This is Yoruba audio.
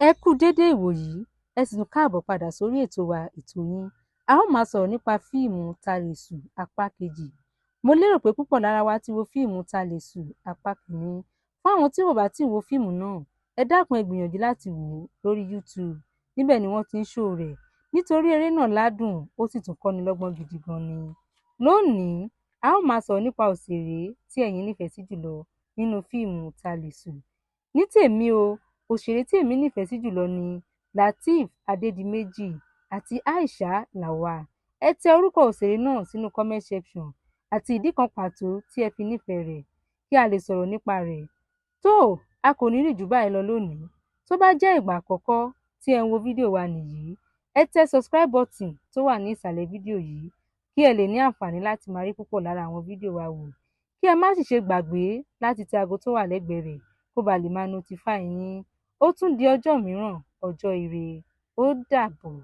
Ẹ kú dédé ìwòyí, ẹ sì tún káàbọ̀ padà sórí ètò wa ètò yín. A ó máa sọ̀rọ̀ nípa fíìmù Ta lè sùn apá kejì. Mo lérò pé púpọ̀ lára wa ti wo fíìmù Ta lè sùn apá kìíní. Fún àwọn tí ò bá tí wo fíìmù náà, ẹ dákun ẹ gbìyànjú láti wò ó lórí YouTube. Níbẹ̀ ni wọ́n ti ń show rẹ̀. Nítorí eré náà ládùn, ó sì tún kọ́ni lọ́gbọ́n gidi gan ni. Lónìí, a ó máa sọ̀rọ̀ nípa òṣèré tí ẹ̀yin nífẹ̀ẹ́ sí jùlọ nínú fíìmù Ta lè sùn. Ní tèmi o, òṣèré tí èmi nífẹ̀ẹ́ sí jùlọ ni Lateef Adédìméjì àti Aisha Lawal. Ẹ tẹ orúkọ òṣèré náà sínú comment section àti ìdí kan pàtó tí ẹ fi nífẹ̀ẹ́ rẹ̀ kí a lè sọ̀rọ̀ nípa rẹ̀. Tó, a kò ní rí jù báyìí lọ lónìí. Tó bá jẹ́ ìgbà àkọ́kọ́ tí ẹ ń wo fídíò wa nìyí, ẹ tẹ subscribe button tó wà ní ìsàlẹ̀ fídíò yìí kí ẹ lè ní àǹfààní láti máa rí púpọ̀ lára àwọn fídíò wa wò. Kí ẹ má sì ṣe gbàgbé láti tẹ aago tó wà lẹ́gbẹ̀ẹ́ rẹ̀ kó ba lè máa notify yín. Ó tún di ọjọ́ mìíràn, ọjọ́ ire. Ó dàbọ̀.